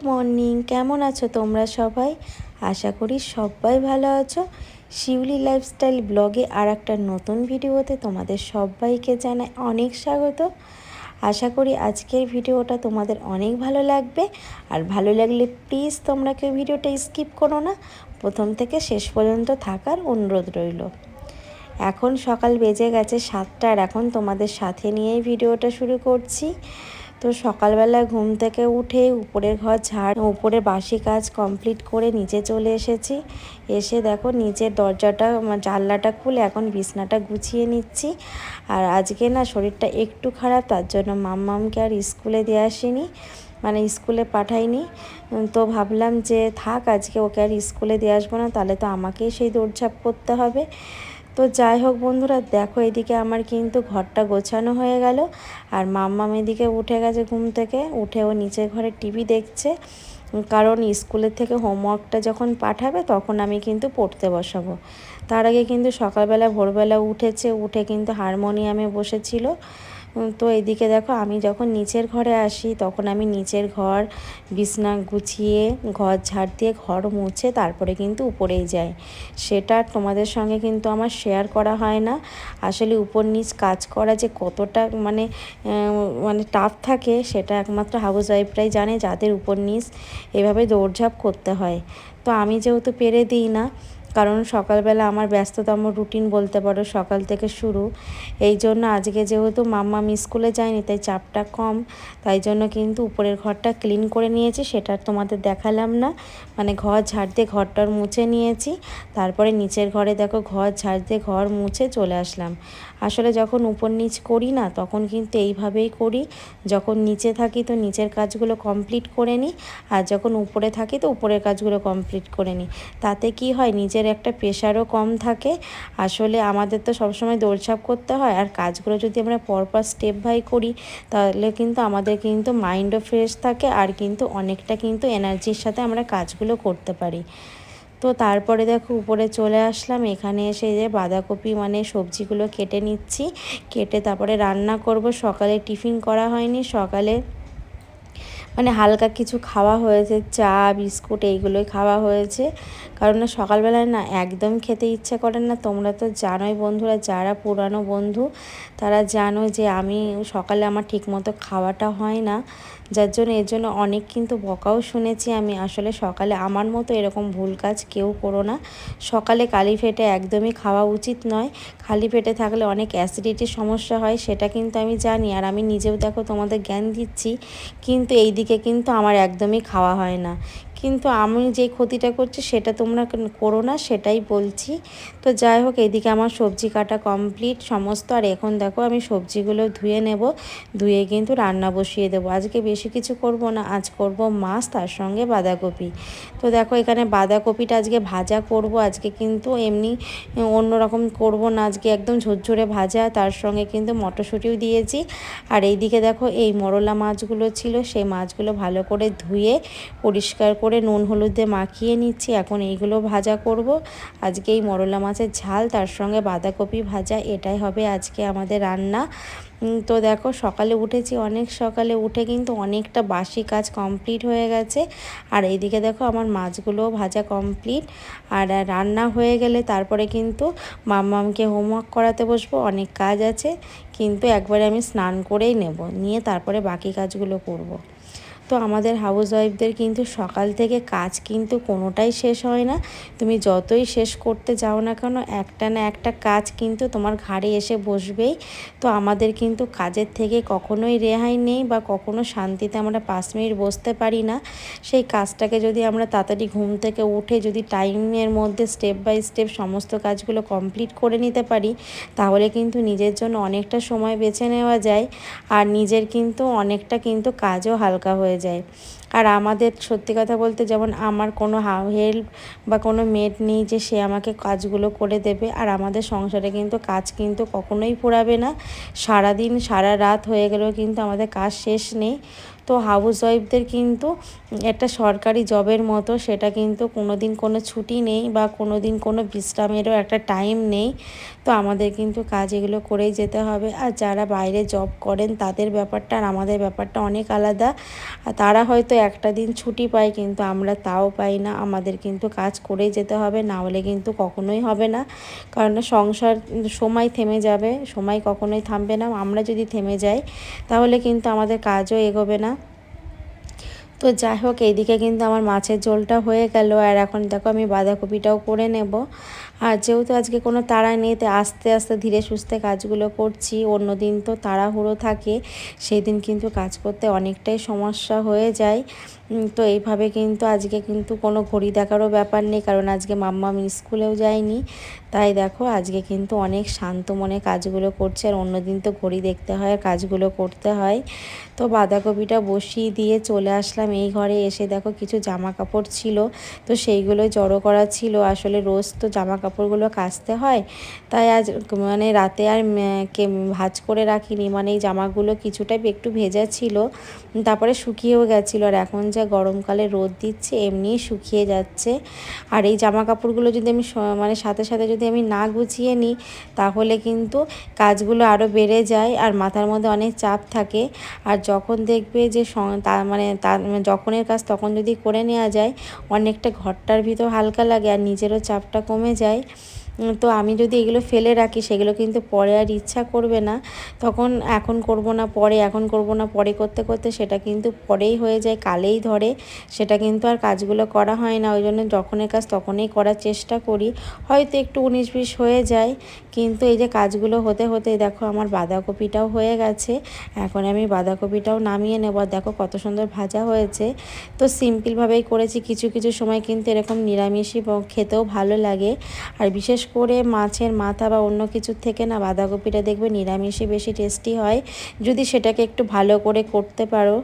Morning, কেমন আছো তোমরা সবাই? আশা করি সবাই ভালো আছো। শিউলি লাইফস্টাইল ব্লগে আর একটা নতুন ভিডিওতে তোমাদের সবাইকে জানাই অনেক স্বাগত। আশা করি আজকের ভিডিওটা তোমাদের অনেক ভালো লাগবে। আর ভালো লাগলে প্লিজ তোমরা কেউ ভিডিওটা স্কিপ করো না, প্রথম থেকে শেষ পর্যন্ত থাকার অনুরোধ রইল। এখন সকাল বেজে গেছে 7টা, আর এখন তোমাদের সাথে নিয়েই ভিডিওটা শুরু করছি। তো সকালবেলা ঘুম থেকে উঠে উপরের ঘর উপরে বাসি কাজ কমপ্লিট করে নিচে চলে এসেছি। এসে দেখো নিচের দরজাটা জানলাটা খুলে এখন বিছনাটা গুছিয়ে নিচ্ছি। আর আজকে না শরীরটা একটু খারাপ, তার জন্য মাম্মামকে আর স্কুলে দিয়ে আসিনি, মানে স্কুলে পাঠাইনি। তো ভাবলাম যে থাক, আজকে ওকে আর স্কুলে দিয়ে আসবো না, তাহলে তো আমাকেই সেই দৌড়ঝাঁপ করতে হবে। তো যাই হোক বন্ধুরা, দেখো এদিকে আমার কিন্তু ঘরটা গোছানো হয়ে গেল। আর মাম্মাম এদিকে উঠে গেছে ঘুম থেকে, উঠে ও নিচের ঘরে টিভি দেখছে, কারণ স্কুলের থেকে হোমওয়ার্কটা যখন পাঠাবে তখন আমি কিন্তু পড়তে বসাবো। তার আগে কিন্তু সকালবেলা ভোরবেলা উঠেছে, উঠে কিন্তু হারমোনিয়ামে বসেছিল। তো এদিকে দেখো আমি যখন নিচের ঘরে আসি তখন আমি নিচের ঘর বিছনা গুছিয়ে ঘর ঝাড় দিয়ে ঘর মুছে তারপরে কিন্তু উপরেই যাই। সেটা তোমাদের সঙ্গে কিন্তু আমার শেয়ার করা হয় না। আসলে উপর নিচ কাজ করা যে কতটা মানে টাফ থাকে সেটা একমাত্র হাউস ওয়াইফরাই জানে, যাদের উপর নিচ এভাবে দৌড়ঝাঁপ করতে হয়। তো আমি যেহেতু পেরে দিই না, কারণ সকালবেলা আমার ব্যস্ততম রুটিন বলতে পারো, সকাল থেকে শুরু। এই জন্য আজকে যেহেতু মাম্মাম স্কুলে যায়নি তাই চাপটা কম, তাই জন্য কিন্তু উপরের ঘরটা ক্লিন করে নিয়েছি, সেটা তোমাদের দেখালাম না। মানে ঘর ঝাড় দিয়ে ঘরটার মুছে নিয়েছি, তারপরে নিচের ঘরে দেখো ঘর ঝাড় দিয়ে ঘর মুছে চলে আসলাম। আসলে যখন উপর নিচ করি না তখন কিন্তু এইভাবেই করি, যখন নিচে থাকি তো নিচের কাজগুলো কমপ্লিট করে নিই, আর যখন উপরে থাকি তো উপরের কাজগুলো কমপ্লিট করে নিই। তাতে কি হয়, নিজের একটা প্রেশারও কম থাকে। আসলে আমাদের তো সবসময় দৌড়ঝাঁপ করতে হয়, আর কাজগুলো যদি আমরা পরপর স্টেপ বাই করি তাহলে কিন্তু আমাদের কিন্তু মাইন্ডও ফ্রেশ থাকে, আর কিন্তু অনেকটা কিন্তু এনার্জির সাথে আমরা কাজগুলো করতে পারি। তো তারপরে দেখো উপরে চলে আসলাম, এখানে এসে যে বাঁধাকপি মানে সবজিগুলো কেটে নিচ্ছি, কেটে তারপরে রান্না করব। সকালে টিফিন করা হয়নি, সকালে মানে হালকা কিছু খাওয়া হয়েছে, চা বিস্কুট এইগুলোই খাওয়া হয়েছে। কারণ না সকালবেলায় না একদম খেতে ইচ্ছা করে না। তোমরা তো জানোই বন্ধুরা, যারা পুরানো বন্ধু তারা জানো যে আমি সকালে আমার ঠিকমতো খাওয়াটা হয় না, যার জন্য এর জন্য অনেক কিন্তু বকাও শুনেছি আমি। আসলে সকালে আমার মতো এরকম ভুল কাজ কেউ করো না। সকালে খালি পেটে একদমই খাওয়া উচিত নয়। খালি পেটে থাকলে অনেক অ্যাসিডিটির সমস্যা হয়, সেটা কিন্তু আমি জানি, আর আমি নিজেও দেখো তোমাদের জ্ঞান দিচ্ছি। কিন্তু এই দিকে কিন্তু আমার একদমই খাওয়া হয় না। কিন্তু আমি যে ক্ষতিটা করছি সেটা তোমরা করো না, সেটাই বলছি। তো যাই হোক, এদিকে আমার সবজি কাটা কমপ্লিট সমস্ত। আর এখন দেখো আমি সবজিগুলো ধুয়ে নেব, ধুয়ে কিন্তু রান্না বসিয়ে দেবো। আজকে বেশি কিছু করব না, আজ করব মাছ, তার সঙ্গে বাঁধাকপি। তো দেখো এখানে বাঁধাকপিটা আজকে ভাজা করব, আজকে কিন্তু এমনি অন্যরকম করব না, আজকে একদম ঝরঝরে ভাজা, তার সঙ্গে কিন্তু মটরশুঁটিও দিয়েছি। আর এইদিকে দেখো এই মরলা মাছগুলো ছিল, সেই মাছগুলো ভালো করে ধুয়ে পরিষ্কার করে নুন হলুদ দিয়ে মাখিয়ে নিচ্ছি। এখন এইগুলো ভাজা করব। আজকে এই মরলা মাছের ঝাল, তার সঙ্গে বাঁধাকপি ভাজা, এটাই হবে আজকে আমাদের রান্না। তো দেখো সকালে উঠেছি, অনেক সকালে উঠে কিন্তু অনেকটা বাসি কাজ কমপ্লিট হয়ে গেছে। আর এইদিকে দেখো আমার মাছগুলোও ভাজা কমপ্লিট। আর রান্না হয়ে গেলে তারপরে কিন্তু মাম্মামকে হোমওয়ার্ক করাতে বসবো, অনেক কাজ আছে। কিন্তু একবারে আমি স্নান করেই নেব, নিয়ে তারপরে বাকি কাজগুলো করব। তো আমাদের হাউস ওয়াইফদের কিন্তু সকাল থেকে কাজ কিন্তু কোনোটাই শেষ হয় না। তুমি যতই শেষ করতে যাও না কেন, একটা না একটা কাজ কিন্তু তোমার ঘাড়ে এসে বসবেই। তো আমাদের কিন্তু কাজের থেকে কখনোই রেহাই নেই, বা কখনো শান্তিতে আমরা 5 মিনিট বসতে পারি না। সেই কাজটাকে যদি আমরা তাড়াতাড়ি ঘুম থেকে উঠে যদি টাইমের মধ্যে স্টেপ বাই স্টেপ সমস্ত কাজগুলো কমপ্লিট করে নিতে পারি, তাহলে কিন্তু নিজের জন্য অনেকটা সময় বেছে নেওয়া যায়, আর নিজের কিন্তু অনেকটা কিন্তু কাজও হালকা হয়ে যায়। আর আমাদের সত্যি কথা বলতে, যেমন আমার কোনো হেল্প বা কোনো মেড নেই যে সে আমাকে কাজগুলো করে দেবে। আর আমাদের সংসারে কিন্তু কাজ কিন্তু কখনোই ফুরাবে না, সারাদিন সারা রাত হয়ে গেলেও কিন্তু আমাদের কাজ শেষ নেই। তো হাউস ওয়াইফদের কিন্তু একটা সরকারি জবের মতো, সেটা কিন্তু কোনো দিন কোনো ছুটি নেই বা কোনো দিন কোনো বিশ্রামেরও একটা টাইম নেই। তো আমাদের কিন্তু কাজ এগুলো করেই যেতে হবে। আর যারা বাইরে জব করেন তাদের ব্যাপারটা আর আমাদের ব্যাপারটা অনেক আলাদা। আর তারা হয়তো একটা দিন ছুটি পায়, কিন্তু আমরা তাও পাই না। আমাদের কিন্তু কাজ করেই যেতে হবে, না হলে কিন্তু কখনোই হবে না। কারণ সংসার সময় থেমে যাবে, সময় কখনোই থামবে না। আমরা যদি থেমে যাই তাহলে কিন্তু আমাদের কাজও এগোবে না। তো যাই হোক, এইদিকে কিন্তু আমার মাছের ঝোলটা হয়ে গেল। আর এখন দেখো আমি বাঁধাকপিটাও করে নেব। আর যেহেতু আজকে কোনো তাড়া নেই, তো আস্তে আস্তে ধীরে সুস্থে কাজগুলো করছি। অন্য দিন তো তাড়াহুড়ো থাকে, সেই দিন কিন্তু কাজ করতে অনেকটাই সমস্যা হয়ে যায়। তো এইভাবে কিন্তু আজকে কিন্তু কোনো ঘড়ি দেখারও ব্যাপার নেই, কারণ আজকে মাম্মাম স্কুলেও যায়নি। তাই দেখো আজকে কিন্তু অনেক শান্ত মনে কাজগুলো করছে। আর অন্যদিন তো ঘড়ি দেখতে হয় আর কাজগুলো করতে হয়। তো বাঁধাকপিটা বসিয়ে দিয়ে চলে আসলাম এই ঘরে। এসে দেখো কিছু জামা কাপড় ছিল, তো সেইগুলো জড়ো করা ছিল। আসলে রোজ তো জামা কাপড়গুলো কাচতে হয়, তাই আজ মানে রাতে আর ভাঁজ করে রাখিনি। মানে এই জামাগুলো কিছুটা একটু ভেজা ছিল, তারপরে শুকিয়েও গেছিলো। আর এখন যা গরমকালে রোদ দিচ্ছে, এমনিই শুকিয়ে যাচ্ছে। আর এই জামা কাপড়গুলো যদি আমি মানে সাথে সাথে যদি আমি না গুছিয়ে নিই, তাহলে কিন্তু কাজগুলো আরও বেড়ে যায় আর মাথার মধ্যে অনেক চাপ থাকে। আর যখন দেখবে যে তার যখনের কাজ তখন যদি করে নেওয়া যায়, অনেকটা ঘরটার ভিতর হালকা লাগে আর নিজেরও চাপটা কমে যায়। তো আমি যদি এগুলো ফেলে রাখি, সেগুলো কিন্তু পরে আর ইচ্ছা করবে না। তখন এখন করব না পরে, এখন করব না পরে করতে করতে সেটা কিন্তু পরেই হয়ে যায়, কালেই ধরে। সেটা কিন্তু আর কাজগুলো করা হয় না। ওই জন্য যখনের কাজ তখনই করার চেষ্টা করি। হয়তো একটু 19-20 হয়ে যায়, কিন্তু এই যে কাজগুলো হতে হতে দেখো আমার বাঁধাকপিটাও হয়ে গেছে। এখন আমি বাঁধাকপিটাও নামিয়ে নেব। দেখো কত সুন্দর ভাজা হয়েছে। তো সিম্পলভাবেই করেছি। কিছু কিছু সময় কিন্তু এরকম নিরামিষই খেতেও ভালো লাগে। আর বিশেষ করে মাছের মাথা বা অন্য কিছুর থেকে না বাঁধাকপিটা দেখবে নিরামিষই বেশি টেস্টি হয়, যদি সেটাকে একটু ভালো করে করতে পারো।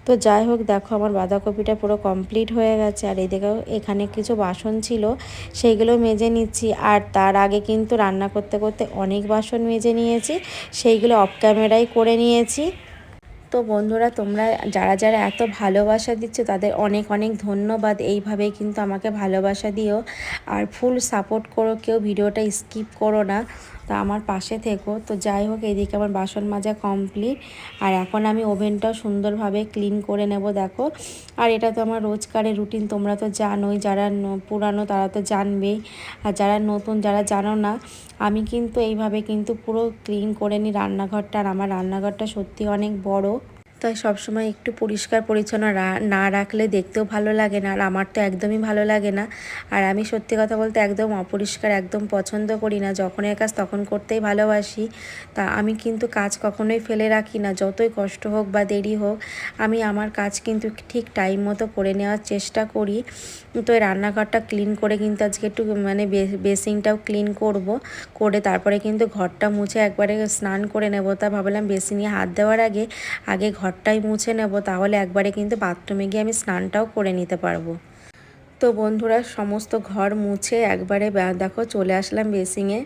তো যাই হোক, দেখো আমার বাঁধাকপিটা পুরো কমপ্লিট হয়ে গেছে। আর এদিকেও এখানে কিছু বাসন ছিল, সেইগুলো মেজে নিচ্ছি। আর তার আগে কিন্তু রান্না করতে করতে অনেক বাসন মেজে নিয়েছি, সেইগুলো অফ ক্যামেরায় করে নিয়েছি। তো বন্ধুরা, তোমরা যারা যারা এত ভালোবাসা দিচ্ছ তাদের অনেক অনেক ধন্যবাদ। এইভাবেই কিন্তু আমাকে ভালোবাসা দিও আর ফুল সাপোর্ট করো, কেউ ভিডিওটা স্কিপ করো না, তা আমার পাশে থেকো। তো যাই হোক, এইদিকে আমার বাসন মাজা কমপ্লিট। আর এখন আমি ওভেনটাও সুন্দরভাবে ক্লিন করে নেব। দেখো, আর এটা তো আমার রোজকারের রুটিন, তোমরা তো জানোই। যারা পুরানো তারা তো জানবেই, আর যারা নতুন যারা জানো না, আমি কিন্তু এইভাবে কিন্তু পুরো ক্লিন করে নিই রান্নাঘরটা। আর আমার রান্নাঘরটা সত্যি অনেক বড়, তাই সবসময় একটু পরিষ্কার পরিচ্ছন্ন না রাখলে দেখতেও ভালো লাগে না। আর আমার তো একদমই ভালো লাগে না। আর আমি সত্যি কথা বলতে একদম অপরিষ্কার একদম পছন্দ করি না। যখনের কাজ তখন করতেই ভালোবাসি। তা আমি কিন্তু কাজ কখনোই ফেলে রাখি না, যতই কষ্ট হোক বা দেরি হোক। আমি আমার কাজ কিন্তু ঠিক টাইম মতো করে নেওয়ার চেষ্টা করি। তো এই রান্নাঘরটা ক্লিন করে কিন্তু আজকে একটু মানে বেসিনটাও ক্লিন করে তারপরে কিন্তু ঘরটা মুছে একবারে স্নান করে নেব। তা ভাবলাম বেসিনে হাত দেওয়ার আগে আগে ঘরটাই মুছে নেব, তাহলে একবারে কিন্তু বাথরুমে গিয়ে আমি স্নানটাও করে নিতে পারবো। তো বন্ধুরা, সমস্ত ঘর মুছে একবারে দেখো চলে আসলাম বেসিনে।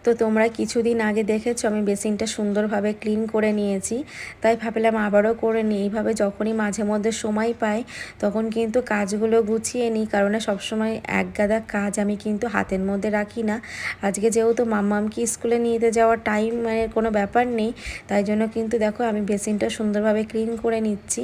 তো তোমরা কিছুদিন আগে দেখেছো আমি বেসিনটা সুন্দরভাবে ক্লিন করে নিয়েছি, তাই ভাবলাম আবারও করে নিই। এইভাবে যখনই মাঝে মধ্যে সময় পাই তখন কিন্তু কাজগুলো গুছিয়ে নিই, কারণ সবসময় একগাদা কাজ আমি কিন্তু হাতের মধ্যে রাখি না। আজকে যেহেতু মাম্মামকে স্কুলে নিতে যাওয়ার টাইম মানে কোনো ব্যাপার নেই, তাই জন্য কিন্তু দেখো আমি বেসিনটা সুন্দরভাবে ক্লিন করে নিচ্ছি।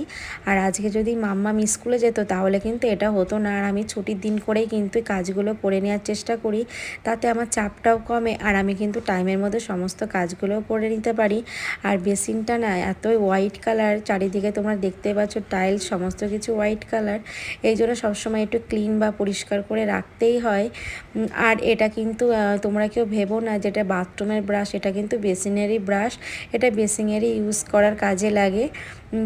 আর আজকে যদি মাম্মাম স্কুলে যেত তাহলে কিন্তু এটা হতো না। আর আমি ছুটির দিন করেই কিন্তু কাজগুলো করে নেওয়ার চেষ্টা করি, তাতে আমার চাপটাও কমে আর আমি কিন্তু টাইমের মধ্যে সমস্ত কাজগুলোও করে নিতে পারি। আর বেসিনটা না এতই হোয়াইট কালার, চারিদিকে তোমরা দেখতে পাচ্ছ টাইলস, সমস্ত কিছু হোয়াইট কালার। এই জন্য সবসময় একটু ক্লিন বা পরিষ্কার করে রাখতেই হয়। আর এটা কিন্তু তোমরা কেউ ভেবো না যেটা বাথরুমের ব্রাশ, এটা কিন্তু বেসিনেরই ব্রাশ, এটা বেসিনেরই ইউজ করার কাজে লাগে।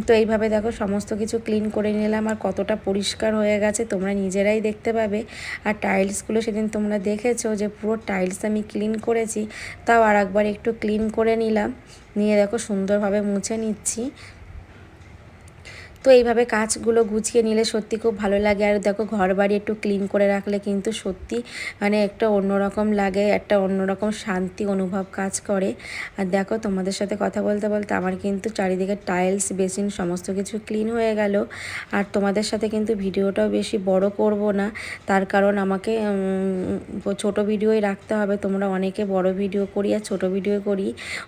তো এইভাবে দেখো সমস্ত কিছু ক্লিন করে নিলাম। আর কতটা পরিষ্কার হয়ে গেছে তোমরা নিজেরাই দেখতে পাবে। আর টাইলসগুলো সেদিন তোমরা দেখেছো যে পুরো টাইলস আমি ক্লিন করেছি, তাও আর একবার একটু ক্লিন করে নিলাম, নিয়ে দেখো সুন্দরভাবে মুছে নিচ্ছি। তো এইভাবে কাজগুলো গুছিয়ে নিলে সত্যি খুব ভালো লাগে। আর দেখো ঘর বাড়ি একটু ক্লিন করে রাখলে কিন্তু সত্যি মানে একটা অন্যরকম লাগে, একটা অন্যরকম শান্তি অনুভব কাজ করে। আর দেখো তোমাদের সাথে কথা বলতে বলতে আমার কিন্তু চারিদিকে টাইলস বেসিন সমস্ত কিছু ক্লিন হয়ে গেল। আর তোমাদের সাথে কিন্তু ভিডিওটাও বেশি বড় করব না, তার কারণ আমাকে ছোট ভিডিওই রাখতে হবে। তোমরা অনেকে বড় ভিডিও করি আর ছোট ভিডিও করি,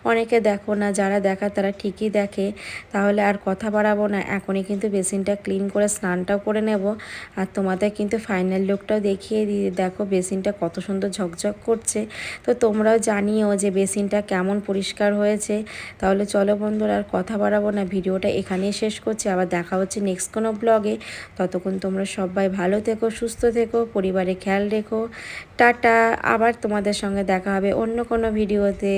অনেকে দেখো না, যারা দেখা তারা ঠিকই দেখে। তাহলে আর কথা বাড়াবো না, এখনই কিন্তু বেসিনটা ক্লিন করে স্নানটাও করে নেব। আর তোমাদের কিন্তু ফাইনাল লুকটাও দেখিয়ে দিই। দেখো বেসিনটা কত সুন্দর ঝকঝক করছে। তো তোমরাও জানিও যে বেসিনটা কেমন পরিষ্কার হয়েছে। তাহলে চলো বন্ধুরা, আর কথা বাড়াবো না, ভিডিওটা এখানেই শেষ করছি। আবার দেখা হচ্ছে নেক্সট কোনো ব্লগে। ততক্ষণ তোমরা সবাই ভালো থেকো, সুস্থ থেকো, পরিবারে খেয়াল রেখো। টাটা। আবার তোমাদের সঙ্গে দেখা হবে অন্য কোনো ভিডিওতে।